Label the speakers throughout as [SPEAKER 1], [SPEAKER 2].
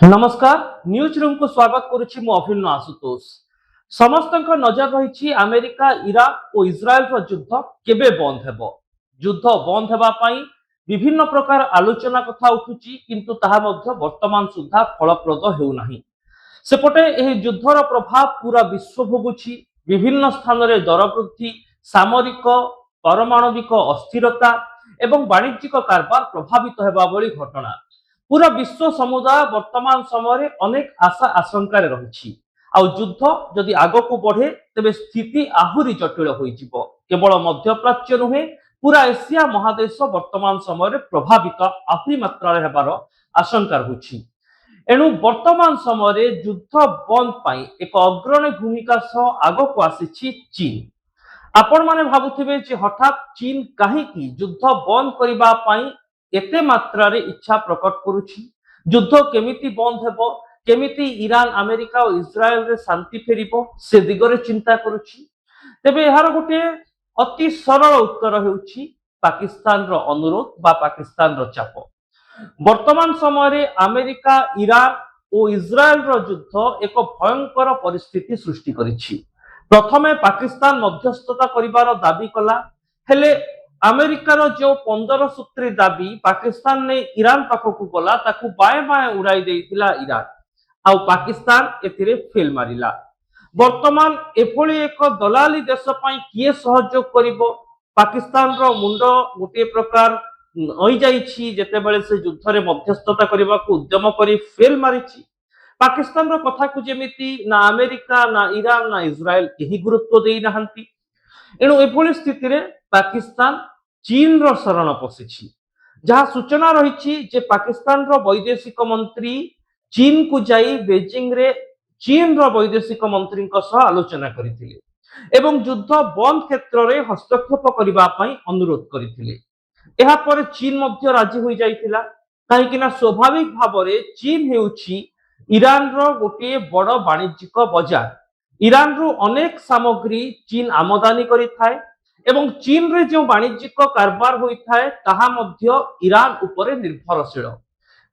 [SPEAKER 1] नमस्कार news room को स्वागत करुछि मु अभिन्न आशुतोष। समस्त नजर रही अमेरिका इराक और इस्राएल युद्ध केबे बंद हेबो। युद्ध बंद हेबा पई विभिन्न प्रकार आलोचना कथा उठुची किंतु ताहा मध्य वर्तमान सुद्धा फलप्रद हेउ नाही। सेपटे एही युद्धर प्रभाव पूरा विश्व भोगुची। विभिन्न स्थान रे दर वृद्धि, सामरिक पारमाणविक अस्थिरता एवं वाणिज्यिक कारबार प्रभावित हेबा भली घटना पूरा विश्व समुदाय वर्तमान समय अनेक आशा आशंकार रही। युद्ध जदि आग को बढ़े तेबे स्थिति आहुरी जटिल हो। केवल मध्यप्राच्य नुहे पूरा एशिया महादेश वर्तमान समय प्रभावित आहुरी मात्रा हेबार आशंका रही। एणु वर्तमान समय युद्ध बंद पाई एक अग्रणी भूमिका सह आग को आसी चीन। आपण माने भाबुथिबे जे हठात चीन कहीं युद्ध बंद करिबा पाई एते मात्रा रे इच्छा प्रकट करुछि। युद्ध केमिति बंद हेबो, केमिति ईरान अमेरिका और इस्राएल रे शांति फेरिबो से दिगरे चिंता करुछि। तेबे एहार गोटे अति सरल उत्तर हेउछि पाकिस्तान रो अनुरोध बा पाकिस्तान रो चाप। वर्तमान समय रे अमेरिका ईरान और इस्राएल रो युद्ध एक भयंकर परिस्थिति सृष्टि करिछि। प्रथमे पाकिस्तान मध्यस्थता करिवार दाबी कला, हेले अमेरिकार जो 15 सूत्री दाबी पाकिस्तान ने ईरान पाखकू गला ताकू बाए बाए उड़ाई देइतिला ईरान आउ पाकिस्तान एथिरे फेल मारिला। वर्तमान एभली एक दलाली देश पई किए सहयोग करिवो। पाकिस्तान रो मुंड गोटे प्रकार होई जाईछि जेतेबेले से युद्ध रे मध्यस्थता करिवाकू उद्यम करी फेल मारिछि। पाकिस्तान रो कथा को जेमिति ना अमेरिका ना ईरान ना इस्राएल केही गुरुत्व देई नाहंती। एणु एभली स्थिति रे पाकिस्तान चीन रो शरण पशिछि। जहाँ सूचना रही जे पाकिस्तान रो वैदेशिक मंत्री चीन को जाई बेजिंग रे चीन रो वैदेशिक मंत्री सह आलोचना करथिले एवं युद्ध बंद क्षेत्र रे हस्तक्षेप करिबा पई अनुरोध करथिले। एहा पर चीन मध्य राजी होई जाइतिला काहेकि ना स्वाभाविक भाव रे चीन हेउछि ईरान रो गोटे बड़ वाणिज्यिक बाजार। ईरान रो अनेक सामग्री चीन आमदानी करिथाय एवं चीन रे जो वाणिज्यिक कारबार होइथाय ताहा मध्य ईरान उपरे निर्भरशील।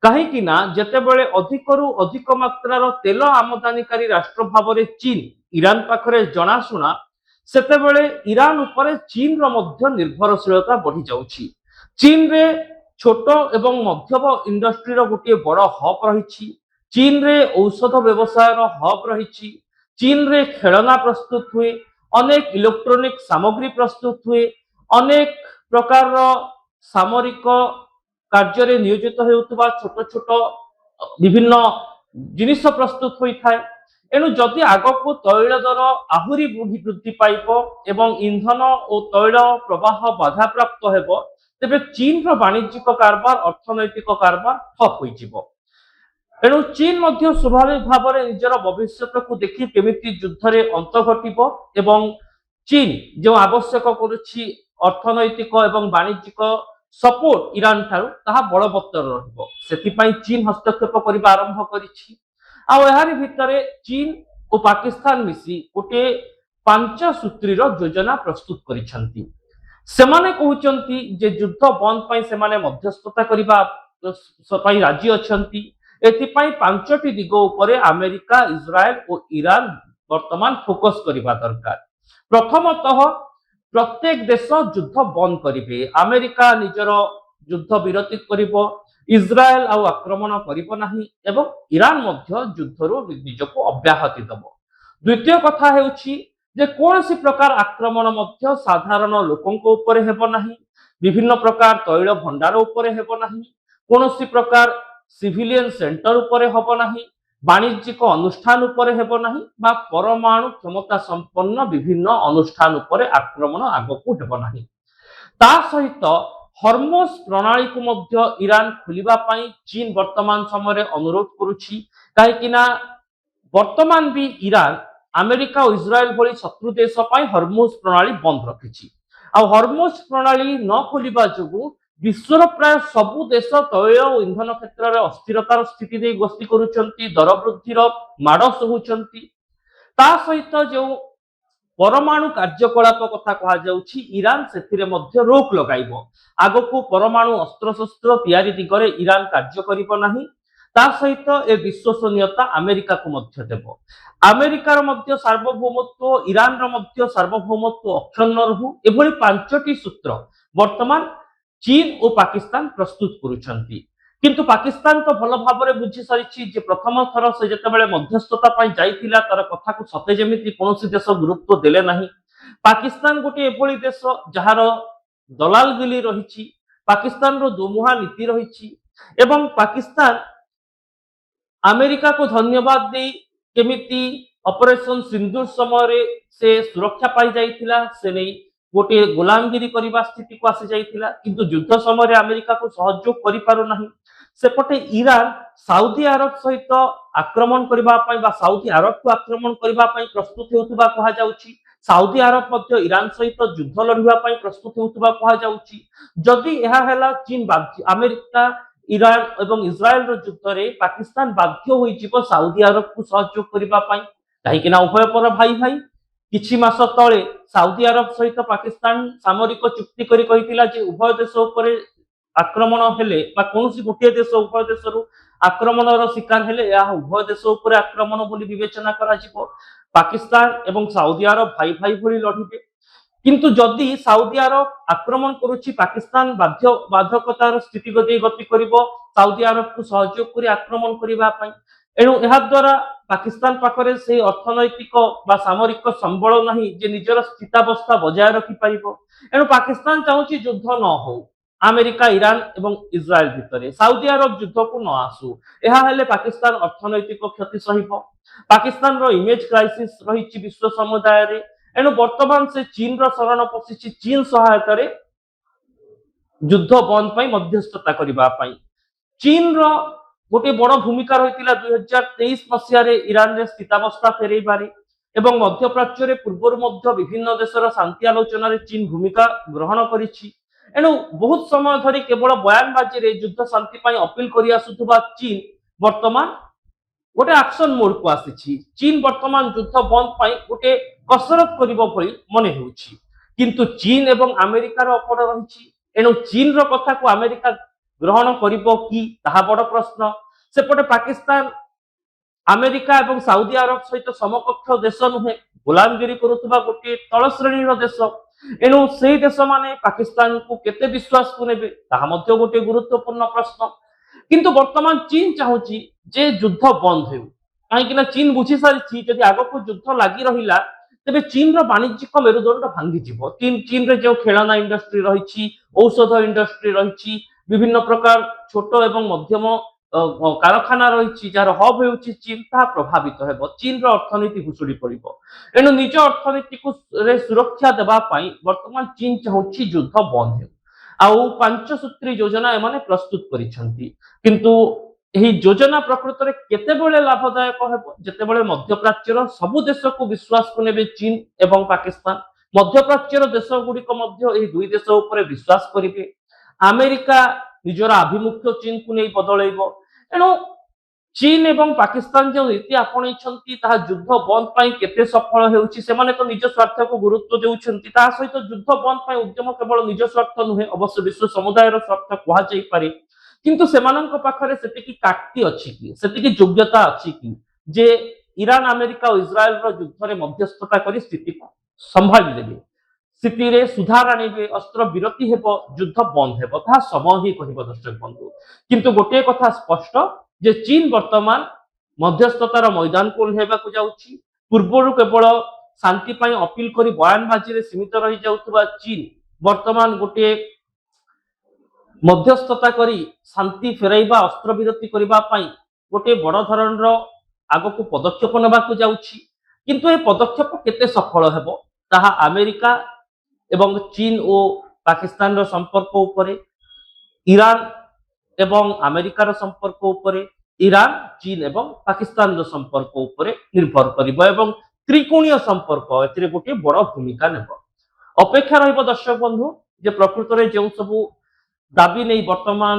[SPEAKER 1] काहेकि ना जेतेबेले अधिकरु अधिक मात्रार तेल आमदानीकारी राष्ट्र भाव रे चीन ईरान पाखरे जनाशुना सेतेबेले ईरान उपरे चीन रो मध्य निर्भरशीलता बढ़ी जाउछि। चीन रे छोट एवं मध्यम इंडस्ट्री रो गोटे बड़ हब रहिछि। चीन रे औषध व्यवसाय रो हब रहिछि। चीन रे खेलना प्रस्तुत हुए, अनेक इलेक्ट्रॉनिक सामग्री प्रस्तुत हुए, अनेक प्रकार सामरिक कार्य नियोजित होउतबा छोट छोट विभिन्न जिनिस प्रस्तुत होइथाय। एणु जदि आगको तैल दर आहुरी वृद्धि पाइब एवं ईंधन और तैल प्रवाह बाधा प्राप्त हेबो तेबे चीन रो वाणिज्यिक कारबार अर्थनैतिक कारबार ठप होइजिवो। एणु चीन मध्य स्वाभाविक भाव में निजर भविष्य को देखि केमिति युद्ध रे अंत घटिबो एवं चीन जो आवश्यक करुछि अर्थनैतिक एवं वाणिज्यिक सपोर्ट ईरान ठारू ताहा बलवत्तर रहिबो। सेति पई चीन हस्तक्षेप करिबा आरंभ करिछि। आ एहारि भितरे चीन और पाकिस्तान मिसी गोटे 5 सूत्रीर योजना प्रस्तुत करिसंती। सेमाने कहउचंती जे युद्ध बंद पई सेमाने मध्यस्थता करिबा पई राजी अछंती। एथिपाई 5टी दिग उपरे अमेरिका इस्राएल और ईरान वर्तमान फोकस करिबा दरकार। प्रथमतः प्रत्येक देश युद्ध बंद करिवे। अमेरिका निजर युद्ध विरति करिवो, इस्राएल आउ आक्रमण करिवो नाही एवं ईरान मध्य युद्धरु निजको अव्याहति दबो। द्वितीय कथा हेउछि जे कोनसी प्रकार आक्रमण मध्य साधारण लोकंको उपरे हेबो नाही, विभिन्न प्रकार तैल भंडार उपरे हेबो नाही, कोनसी प्रकार सिविलियन सेंटर उपरे हेबो नाही, वाणिज्यिक अनुष्ठान उपरे हेबो नाही बा परमाणु क्षमता संपन्न विभिन्न अनुष्ठान उपरे आक्रमण आगकू हेबो नाही। ता सहित हॉर्मुज प्रणाली को मध्य ईरान खुलिबा पई चीन वर्तमान समय अनुरोध करुछि। काहेकि ना वर्तमान भी ईरान अमेरिका और इस्राएल भली शत्रु देश पई हॉर्मुज प्रणाली बंद रखिछि। आ हॉर्मुज प्रणाली न खोलिबा जोगु विश्वर प्राय सबु देश तैल और ईंधन क्षेत्र में अस्थिरतार स्थिति दे गस्ती करुचंती, दर वृद्धिर माड़ सहुचंती। ता सहित जो परमाणु कार्यकलाप कथा कहा जाउछि ईरान सेथिरे मध्य रोक लगाइबो। आगको परमाणु अस्त्र शस्त्र तैयारी दिगरे ईरान कार्य करिबो नाही। ତା ସହିତ ଏ ବିଶ୍ୱସନୀୟତା ଆମେରିକାକୁ ମଧ୍ୟ ଦେବ। ଆମେରିକାର ମଧ୍ୟ ସାର୍ବଭୌମତ୍ୱ, ଇରାନର ମଧ୍ୟ ସାର୍ବଭୌମତ୍ୱ ଅକ୍ଷୁଣ୍ଣ ରହୁ, ଏଭଳି 5ଟି ସୂତ୍ର ବର୍ତ୍ତମାନ ଚୀନ ଓ ପାକିସ୍ତାନ ପ୍ରସ୍ତୁତ କରୁଛନ୍ତି। କିନ୍ତୁ ପାକିସ୍ତାନ ତ ଭଲ ଭାବରେ ବୁଝି ସାରିଛି ଯେ ପ୍ରଥମ ଥର ସେ ଯେତେବେଳେ ମଧ୍ୟସ୍ଥତା ପାଇଁ ଯାଇଥିଲା ତାର କଥାକୁ ସତେ ଯେମିତି କୌଣସି ଦେଶ ଗୁରୁତ୍ୱ ଦେଲେ ନାହିଁ। ପାକିସ୍ତାନ ଗୋଟିଏ ଏଭଳି ଦେଶ ଯାହାର ଦଲାଲଗିରି ରହିଛି, ପାକିସ୍ତାନର ଦୋମୁହାଁ ନୀତି ରହିଛି ଏବଂ ପାକିସ୍ତାନ ଆମେରିକାକୁ ଧନ୍ୟବାଦ ଦେଇ କେମିତି ଅପରେସନ ସିନ୍ଦୁର ସମୟରେ ସେ ସୁରକ୍ଷା ପାଇ ଯାଇଥିଲା, ସେ ନେଇ ଗୋଟିଏ ଗୋଲାମଗିରି କରିବା ସ୍ଥିତିକୁ ଆସି ଯାଇଥିଲା, କିନ୍ତୁ ଯୁଦ୍ଧ ସମୟରେ ଆମେରିକାକୁ ସହଯୋଗ କରିପାରୁନାହିଁ। ସେପଟେ ଇରାନ ସାଉଦି ଆରବ ସହିତ ଆକ୍ରମଣ କରିବା ପାଇଁ ବା ସାଉଦି ଆରବକୁ ଆକ୍ରମଣ କରିବା ପାଇଁ ପ୍ରସ୍ତୁତ ହେଉଥିବା କୁହାଯାଉଛି। ସାଉଦି ଆରବ ମଧ୍ୟ ଇରାନ ସହିତ ଯୁଦ୍ଧ ଲଢିବା ପାଇଁ ପ୍ରସ୍ତୁତ ହେଉଥିବା କୁହାଯାଉଛି। ଯଦି ଏହା ହେଲା ଚୀନ ବାଧ୍ୟ, ଆମେରିକା ଇରାନ ଏବଂ ଇସ୍ରାଏଲର ଯୁଦ୍ଧରେ ପାକିସ୍ତାନ ବାଧ୍ୟ ହୋଇଯିବ ସାଉଦି ଆରବକୁ ସହଯୋଗ କରିବା ପାଇଁ, କାହିଁକି ନା ଉଭୟ ପର ଭାଇ ଭାଇ। କିଛି ମାସ ତଳେ ସାଉଦି ଆରବ ସହିତ ପାକିସ୍ତାନ ସାମରିକ ଚୁକ୍ତି କରି କହିଥିଲା ଯେ ଉଭୟ ଦେଶ ଉପରେ ଆକ୍ରମଣ ହେଲେ ବା କୌଣସି ଗୋଟିଏ ଦେଶ ଉଭୟ ଦେଶରୁ ଆକ୍ରମଣର ଶିକାର ହେଲେ ଏହା ଉଭୟ ଦେଶ ଉପରେ ଆକ୍ରମଣ ବୋଲି ବିବେଚନା କରାଯିବ। ପାକିସ୍ତାନ ଏବଂ ସାଉଦି ଆରବ ଭାଇ ଭାଇ ଭଳି ଲଢିବେ। କିନ୍ତୁ ଯଦି ସାଉଦି ଆରବ ଆକ୍ରମଣ କରୁଛି ପାକିସ୍ତାନ ବାଧ୍ୟକତାର ସ୍ଥିତି ଗତି କରିବ ସାଉଦି ଆରବକୁ ସହଯୋଗ କରି ଆକ୍ରମଣ କରିବା ପାଇଁ। ଏଣୁ ଏହା ଦ୍ୱାରା ପାକିସ୍ତାନ ପାଖରେ ସେହି ଅର୍ଥନୈତିକ ବା ସାମରିକ ସମ୍ବଳ ନାହିଁ ଯେ ନିଜର ସ୍ଥିତାବସ୍ଥା ବଜାୟ ରଖିପାରିବ। ଏଣୁ ପାକିସ୍ତାନ ଚାହୁଁଛି ଯୁଦ୍ଧ ନ ହଉ ଆମେରିକା ଇରାନ ଏବଂ ଇସ୍ରାଏଲ ଭିତରେ, ସାଉଦି ଆରବ ଯୁଦ୍ଧକୁ ନ ଆସୁ। ଏହା ହେଲେ ପାକିସ୍ତାନ ଅର୍ଥନୈତିକ କ୍ଷତି ସହିବ। ପାକିସ୍ତାନର ଇମେଜ କ୍ରାଇସିସ ରହିଛି ବିଶ୍ୱ ସମୁଦାୟରେ। ଏଣୁ ବର୍ତ୍ତମାନ ସେ ଚୀନର ଶରଣ ପଶିଛି, ଚୀନ ସହାୟତାରେ ଯୁଦ୍ଧ ବନ୍ଦ ପାଇଁ ମଧ୍ୟସ୍ଥତା କରିବା ପାଇଁ। ଚୀନର ଗୋଟିଏ ବଡ ଭୂମିକା ରହିଥିଲା 2023 ମସିହାରେ ଇରାନରେ ସ୍ଥିତାବସ୍ଥା ଫେରାଇବାରେ ଏବଂ ମଧ୍ୟପ୍ରାଚ୍ୟରେ ପୂର୍ବରୁ ମଧ୍ୟ ବିଭିନ୍ନ ଦେଶର ଶାନ୍ତି ଆଲୋଚନାରେ ଚୀନ ଭୂମିକା ଗ୍ରହଣ କରିଛି। ଏଣୁ ବହୁତ ସମୟ ଧରି କେବଳ ବୟାନବାଜିରେ ଯୁଦ୍ଧ ଶାନ୍ତି ପାଇଁ ଅପିଲ କରି ଆସୁଥିବା ଚୀନ ବର୍ତ୍ତମାନ ଗୋଟେ ଆକ୍ସନ ମୋଡକୁ ଆସିଛି। ଚୀନ ବର୍ତ୍ତମାନ ଯୁଦ୍ଧ ବନ୍ଦ ପାଇଁ ଗୋଟେ କସରତ କରିବ ଭଳି ମନେ ହେଉଛି। କିନ୍ତୁ ଚୀନ ଏବଂ ଆମେରିକାର ଅପଡ଼ ରହିଛି। ଏଣୁ ଚୀନର କଥାକୁ ଆମେରିକା ଗ୍ରହଣ କରିବ କି ତାହା ବଡ ପ୍ରଶ୍ନ। ସେପଟେ ପାକିସ୍ତାନ ଆମେରିକା ଏବଂ ସାଉଦି ଆରବ ସହିତ ସମକକ୍ଷ ଦେଶ ନୁହେଁ, ଗୋଲାମଗିରି କରୁଥିବା ଗୋଟିଏ ତଳ ଶ୍ରେଣୀର ଦେଶ। ଏଣୁ ସେହି ଦେଶମାନେ ପାକିସ୍ତାନକୁ କେତେ ବିଶ୍ୱାସକୁ ନେବେ ତାହା ମଧ୍ୟ ଗୋଟିଏ ଗୁରୁତ୍ୱପୂର୍ଣ୍ଣ ପ୍ରଶ୍ନ। କିନ୍ତୁ ବର୍ତ୍ତମାନ ଚୀନ ଚାହୁଁଛି ଯେ ଯୁଦ୍ଧ ବନ୍ଦ ହେଉ, କାହିଁକି ନା ଚୀନ ବୁଝି ସାରିଛି ଯଦି ଆଗକୁ ଯୁଦ୍ଧ ଲାଗି ରହିଲା ତେବେ ଚୀନର ବାଣିଜ୍ୟିକ ମେରୁଦଣ୍ଡ ଭାଙ୍ଗିଯିବ। ଚୀନରେ ଯେଉଁ ଖେଳନା ଇଣ୍ଡଷ୍ଟ୍ରି ରହିଛି, ଔଷଧ ଇଣ୍ଡଷ୍ଟ୍ରି ରହିଛି, ବିଭିନ୍ନ ପ୍ରକାର ଛୋଟ ଏବଂ ମଧ୍ୟମ କାରଖାନା ରହିଛି ଯାହାର ହବ୍ ହେଉଛି ଚୀନ, ତାହା ପ୍ରଭାବିତ ହେବ। ଚୀନର ଅର୍ଥନୀତି ଭୁଷୁଡି ପଡିବ। ଏଣୁ ନିଜ ଅର୍ଥନୀତିକୁ ସୁରକ୍ଷା ଦେବା ପାଇଁ ବର୍ତ୍ତମାନ ଚୀନ ଚାହୁଁଛି ଯୁଦ୍ଧ ବନ୍ଦ ହେଉ। ଆଉ 5 ସୂତ୍ରୀ ଯୋଜନା ଏମାନେ ପ୍ରସ୍ତୁତ କରିଛନ୍ତି। କିନ୍ତୁ ଏହି ଯୋଜନା ପ୍ରକୃତରେ କେତେବେଳେ ଲାଭଦାୟକ ହେବ ଯେତେବେଳେ ମଧ୍ୟପ୍ରାଚ୍ୟର ସବୁ ଦେଶକୁ ବିଶ୍ୱାସକୁ ନେବେ ଚୀନ ଏବଂ ପାକିସ୍ତାନ। ମଧ୍ୟପ୍ରାଚ୍ୟର ଦେଶ ଗୁଡିକ ମଧ୍ୟ ଏହି ଦୁଇ ଦେଶ ଉପରେ ବିଶ୍ୱାସ କରିବେ। ଆମେରିକା ନିଜର ଆଭିମୁଖ୍ୟ ଚୀନକୁ ନେଇ ବଦଳେଇବ। ଏଣୁ ଚୀନ ଏବଂ ପାକିସ୍ତାନ ଯେଉଁ ନୀତି ଆପଣେଇଛନ୍ତି ତାହା ଯୁଦ୍ଧ ବନ୍ଦ ପାଇଁ କେତେ ସଫଳ ହେଉଛି। ସେମାନେ ତ ନିଜ ସ୍ୱାର୍ଥକୁ ଗୁରୁତ୍ୱ ଦେଉଛନ୍ତି, ତା ସହିତ ଯୁଦ୍ଧ ବନ୍ଦ ପାଇଁ ଉଦ୍ୟମ କେବଳ ନିଜ ସ୍ୱାର୍ଥ ନୁହେଁ, ଅବଶ୍ୟ ବିଶ୍ୱ ସମୁଦାୟର ସ୍ୱାର୍ଥ କୁହାଯାଇପାରେ। କିନ୍ତୁ ସେମାନଙ୍କ ପାଖରେ ସେତିକି କାଟି ଅଛି କି, ସେତିକି ଯୋଗ୍ୟତା ଅଛି କି ଯେ ଇରାନ ଆମେରିକା ଓ ଇସ୍ରାଏଲର ଯୁଦ୍ଧରେ ମଧ୍ୟସ୍ଥତା କରି ସ୍ଥିତିକୁ ସମ୍ଭାଳି ଦେବେ, ସ୍ଥିତିରେ ସୁଧାର ଆଣିବେ, ଅସ୍ତ୍ର ବିରତି ହେବ, ଯୁଦ୍ଧ ବନ୍ଦ ହେବ। ତାହା ସମୟ ହିଁ କହିବ ଦର୍ଶକ ବନ୍ଧୁ। କିନ୍ତୁ ଗୋଟିଏ କଥା ସ୍ପଷ୍ଟ ଯେ ଚୀନ ବର୍ତ୍ତମାନ ମଧ୍ୟସ୍ଥତାର ମଇଦାନକୁ ଓହ୍ଲାଇବାକୁ ଯାଉଛି। ପୂର୍ବରୁ କେବଳ ଶାନ୍ତି ପାଇଁ ଅପିଲ କରି ବୟାନବାଜିରେ ସୀମିତ ରହିଯାଉଥିବା ଚୀନ ବର୍ତ୍ତମାନ ଗୋଟିଏ ମଧ୍ୟସ୍ଥତା କରି ଶାନ୍ତି ଫେରାଇବା, ଅସ୍ତ୍ରବିରତି କରିବା ପାଇଁ ଗୋଟିଏ ବଡ ଧରଣର ଆଗକୁ ପଦକ୍ଷେପ ନେବାକୁ ଯାଉଛି। କିନ୍ତୁ ଏ ପଦକ୍ଷେପ କେତେ ସଫଳ ହେବ ତାହା ଆମେରିକା ଏବଂ ଚୀନ ଓ ପାକିସ୍ତାନର ସମ୍ପର୍କ ଉପରେ, ଇରାନ ଏବଂ ଆମେରିକାର ସମ୍ପର୍କ ଉପରେ, ଇରାନ ଚୀନ ଏବଂ ପାକିସ୍ତାନର ସମ୍ପର୍କ ଉପରେ ନିର୍ଭର କରିବ ଏବଂ ତ୍ରିକୋଣୀୟ ସମ୍ପର୍କ ଏଥିରେ ଗୋଟିଏ ବଡ ଭୂମିକା ନେବ। ଅପେକ୍ଷା ରହିବ ଦର୍ଶକ ବନ୍ଧୁ ଯେ ପ୍ରକୃତରେ ଯେଉଁ ସବୁ ଦାବି ନେଇ ବର୍ତ୍ତମାନ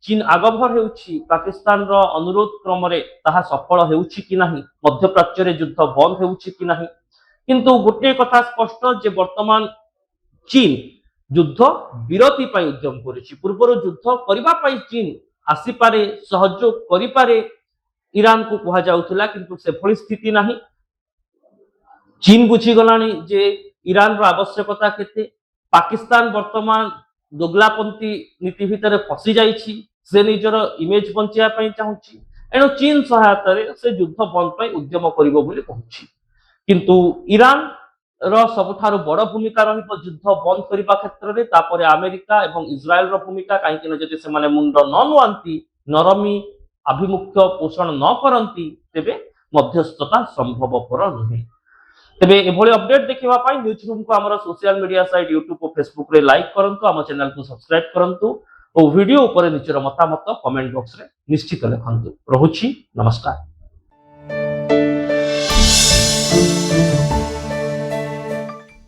[SPEAKER 1] ଚୀନ ଆଗଭର ହେଉଛି ପାକିସ୍ତାନର ଅନୁରୋଧ କ୍ରମରେ ତାହା ସଫଳ ହେଉଛି କି ନାହିଁ, ମଧ୍ୟପ୍ରାଚ୍ୟରେ ଯୁଦ୍ଧ ବନ୍ଦ ହେଉଛି କି ନାହିଁ। କିନ୍ତୁ ଗୋଟିଏ କଥା ସ୍ପଷ୍ଟ ଯେ ବର୍ତ୍ତମାନ ଚୀନ ଯୁଦ୍ଧ ବିରତି ପାଇଁ ଉଦ୍ୟମ କରୁଛି। ପୂର୍ବରୁ ଯୁଦ୍ଧ କରିବା ପାଇଁ ଚୀନ ଆସିପାରେ ସହଯୋଗ କରିପାରେ ଇରାନକୁ କୁହାଯାଉଥିଲା, କିନ୍ତୁ ସେଭଳି ସ୍ଥିତି ନାହିଁ। ଚୀନ ବୁଝିଗଲାଣି ଯେ ଇରାନର ଆବଶ୍ୟକତା କେତେ। ପାକିସ୍ତାନ ବର୍ତ୍ତମାନ ଦୋଗଲାପନ୍ଥୀ ନୀତି ଭିତରେ ଫସି ଯାଇଛି, ସେ ନିଜର ଇମେଜ ବଞ୍ଚାଇବା ପାଇଁ ଚାହୁଁଛି, ଏଣୁ ଚୀନ ସହାୟତାରେ ସେ ଯୁଦ୍ଧ ବନ୍ଦ ପାଇଁ ଉଦ୍ୟମ କରିବ ବୋଲି କହୁଛି। କିନ୍ତୁ ଇରାନ ର ସବୁଠାରୁ ବଡ ଭୂମିକା ରହିବ ଯୁଦ୍ଧ ବନ୍ଦ କରିବା କ୍ଷେତ୍ରରେ, ତାପରେ ଆମେରିକା ଏବଂ ଇସ୍ରାଏଲର ଭୂମିକା। କାହିଁକି ନା ଯଦି ସେମାନେ ମୁଣ୍ଡ ନ ନୁଆନ୍ତି, ନରମୀ ଆଭିମୁଖ୍ୟ ପୋଷଣ ନ କରନ୍ତି, ତେବେ ମଧ୍ୟସ୍ଥତା ସମ୍ଭବପର ନୁହେଁ। ତେବେ ଏଭଳି ଅପଡେଟ୍ ଦେଖିବା ପାଇଁ ନ୍ୟୁଜ୍ ରୁମକୁ ଆମର সোশ্যাল ମିଡିଆ ସାଇଟ୍ ୟୁଟ୍ୟୁବ ଓ ଫେସବୁକରେ ଲାଇକ୍ କରନ୍ତୁ, ଆମ ଚ୍ୟାନେଲକୁ ସବସ୍କ୍ରାଇବ କରନ୍ତୁ ଓ ଭିଡିଓ ଉପରେ ନିଜର ମତାମତ କମେଣ୍ଟ ବକ୍ସରେ ନିଶ୍ଚିତ ଲେଖନ୍ତୁ। ରହୁଛି, ନମସ୍କାର।